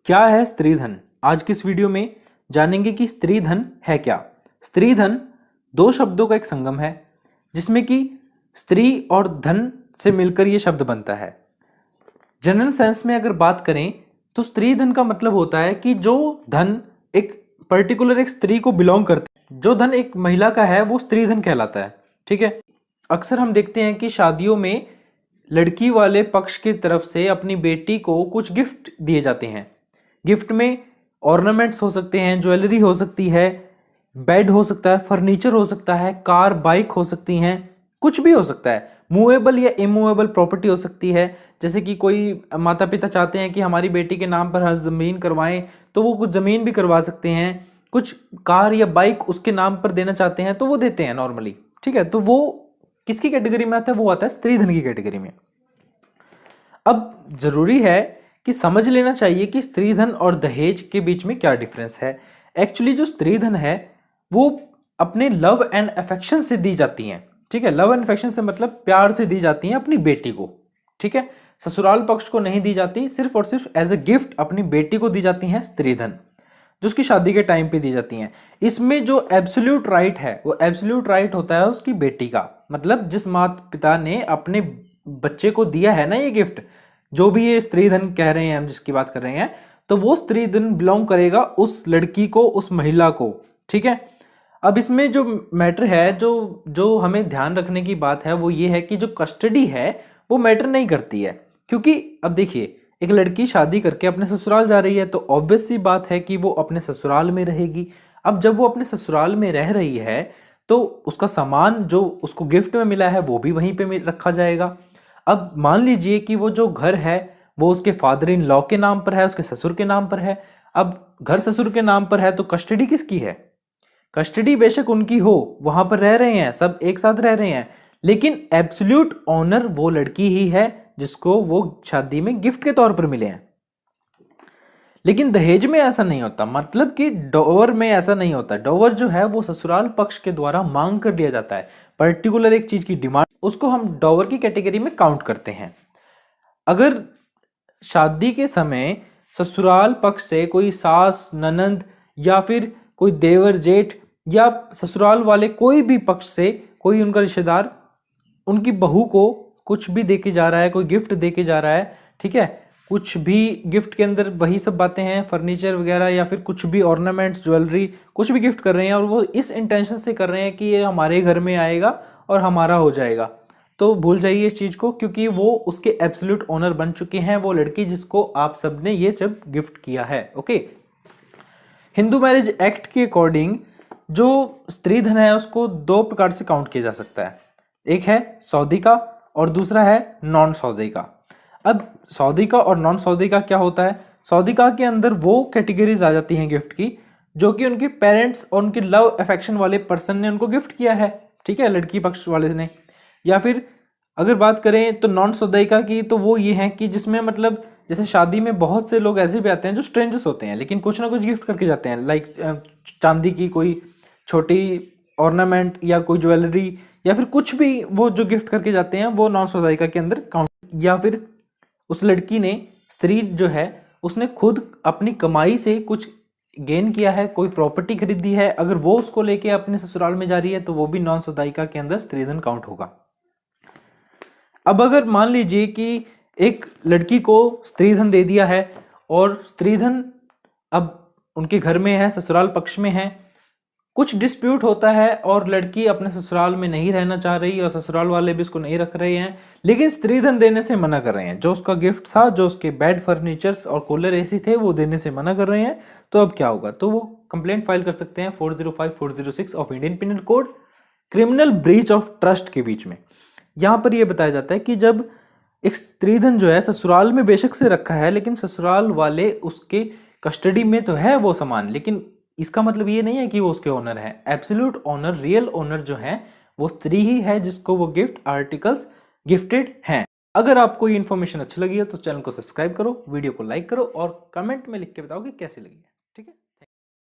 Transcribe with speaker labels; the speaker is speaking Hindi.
Speaker 1: क्या है स्त्रीधन? आज की इस वीडियो में जानेंगे कि स्त्रीधन है क्या। स्त्रीधन दो शब्दों का एक संगम है जिसमें कि स्त्री और धन से मिलकर यह शब्द बनता है। जनरल सेंस में अगर बात करें तो स्त्रीधन का मतलब होता है कि जो धन एक पर्टिकुलर एक स्त्री को बिलोंग करता है, जो धन एक महिला का है वो स्त्रीधन कहलाता है। ठीक है। अक्सर हम देखते हैं कि शादियों में लड़की वाले पक्ष की तरफ से अपनी बेटी को कुछ गिफ्ट दिए जाते हैं। गिफ्ट में ऑर्नामेंट्स हो सकते हैं, ज्वेलरी हो सकती है, बेड हो सकता है, फर्नीचर हो सकता है, कार बाइक हो सकती हैं, कुछ भी हो सकता है। मूवेबल या इमूवेबल प्रॉपर्टी हो सकती है, जैसे कि कोई माता पिता चाहते हैं कि हमारी बेटी के नाम पर हर ज़मीन करवाएं तो वो कुछ ज़मीन भी करवा सकते हैं। कुछ कार या बाइक उसके नाम पर देना चाहते हैं तो वो देते हैं नॉर्मली। ठीक है, तो वो किसकी कैटेगरी में आता है? वो आता है स्त्रीधन की कैटेगरी में। अब जरूरी है कि समझ लेना चाहिए कि स्त्रीधन और दहेज के बीच में क्या डिफरेंस है। एक्चुअली जो स्त्रीधन है वो अपने लव एंड अफेक्शन से दी जाती हैं। ठीक है, लव एंड अफेक्शन से मतलब प्यार से दी जाती हैं अपनी बेटी को। ठीक है, ससुराल पक्ष को नहीं दी जाती, सिर्फ और सिर्फ एज ए गिफ्ट अपनी बेटी को दी जाती हैं स्त्रीधन, जो उसकी शादी के टाइम पे दी जाती हैं। इसमें जो एब्सोल्यूट राइट है वो एब्सोल्यूट राइट होता है उसकी बेटी का। मतलब जिस माता पिता ने अपने बच्चे को दिया है ना ये गिफ्ट, जो भी ये स्त्रीधन कह रहे हैं हम जिसकी बात कर रहे हैं, तो वो स्त्रीधन बिलोंग करेगा उस लड़की को, उस महिला को। ठीक है। अब इसमें जो मैटर है, जो जो हमें ध्यान रखने की बात है वो ये है कि जो कस्टडी है वो मैटर नहीं करती है। क्योंकि अब देखिए, एक लड़की शादी करके अपने ससुराल जा रही है तो ऑब्वियस सी बात है कि वो अपने ससुराल में रहेगी। अब जब वो अपने ससुराल में रह रही है तो उसका सामान जो उसको गिफ्ट में मिला है वो भी वहीं पे रखा जाएगा। अब मान लीजिए कि वो जो घर है वो उसके फादर इन लॉ के नाम पर है, उसके ससुर के नाम पर है। अब घर ससुर के नाम पर है तो कस्टडी किसकी है? कस्टडी बेशक उनकी हो, वहां पर रह रहे हैं, सब एक साथ रह रहे हैं, लेकिन एब्सोल्यूट ऑनर वो लड़की ही है जिसको वो शादी में गिफ्ट के तौर पर मिले हैं। लेकिन दहेज में ऐसा नहीं होता, मतलब कि डोवर में ऐसा नहीं होता। डोवर जो है वो ससुराल पक्ष के द्वारा मांग कर लिया जाता है। पर्टिकुलर एक चीज की डिमांड, उसको हम डोवर की कैटेगरी में काउंट करते हैं। अगर शादी के समय ससुराल पक्ष से कोई सास, ननंद या फिर कोई देवर जेठ या ससुराल वाले कोई भी पक्ष से कोई उनका रिश्तेदार उनकी बहू को कुछ भी देके जा रहा है, कोई गिफ्ट देके जा रहा है, ठीक है, कुछ भी गिफ्ट के अंदर वही सब बातें हैं, फर्नीचर वगैरह या फिर कुछ भी ऑर्नामेंट्स, ज्वेलरी, कुछ भी गिफ्ट कर रहे हैं और वो इस इंटेंशन से कर रहे हैं कि ये हमारे घर में आएगा और हमारा हो जाएगा, तो भूल जाइए इस चीज को, क्योंकि वो उसके एब्सोल्यूट ओनर बन चुके हैं, वो लड़की जिसको आप सबने ये सब गिफ्ट किया है। ओके। हिंदू मैरिज एक्ट के अकॉर्डिंग जो स्त्रीधन है उसको दो प्रकार से काउंट किया जा सकता है। एक है सौदी का और दूसरा है नॉन सौदी का। अब सौदी का और नॉन सौदी का क्या होता है? सौदी का के अंदर वो कैटेगरीज आ जाती हैं गिफ्ट की जो कि उनके पेरेंट्स और उनके लव अफेक्शन वाले पर्सन ने उनको गिफ्ट किया है। ठीक है, लड़की पक्ष वाले ने। या फिर अगर बात करें तो नॉन सौदेका की, तो वो ये है कि जिसमें मतलब जैसे शादी में बहुत से लोग ऐसे भी आते हैं जो स्ट्रेंजर्स होते हैं लेकिन कुछ ना कुछ गिफ्ट करके जाते हैं, लाइक चांदी की कोई छोटी ऑर्नामेंट या कोई ज्वेलरी या फिर कुछ भी वो जो गिफ्ट करके जाते हैं वो नॉन सौदेका के अंदर काउंट। या फिर उस लड़की ने, स्त्री जो है, उसने खुद अपनी कमाई से कुछ गेन किया है, कोई प्रॉपर्टी खरीदी है, अगर वो उसको लेके अपने ससुराल में जा रही है तो वो भी नॉन सौदेका के अंदर स्त्रीधन काउंट होगा। अब अगर मान लीजिए कि एक लड़की को स्त्रीधन दे दिया है और स्त्रीधन अब उनके घर में है, ससुराल पक्ष में है, कुछ डिस्प्यूट होता है और लड़की अपने ससुराल में नहीं रहना चाह रही और ससुराल वाले भी उसको नहीं रख रहे हैं, लेकिन स्त्रीधन देने से मना कर रहे हैं। जो उसका गिफ्ट था, जो उसके बेड, फर्नीचर्स और कूलर, एसी थे, वो देने से मना कर रहे हैं। तो अब क्या होगा? तो वो कंप्लेंट फाइल कर सकते हैं 405-406 of Indian penal code, criminal breach of trust के बीच में। यहां पर यह बताया जाता है कि जब एक स्त्रीधन जो है ससुराल में बेशक से रखा है लेकिन ससुराल वाले उसके कस्टडी में तो है वो सामान, लेकिन इसका मतलब ये नहीं है कि वो उसके ओनर है। एब्सोल्यूट ओनर, रियल ओनर जो है वो स्त्री ही है जिसको वो गिफ्ट आर्टिकल्स गिफ्टेड हैं। अगर आपको ये इन्फॉर्मेशन अच्छी लगी है तो चैनल को सब्सक्राइब करो, वीडियो को लाइक करो और कमेंट में लिख के बताओ कि कैसी लगी है।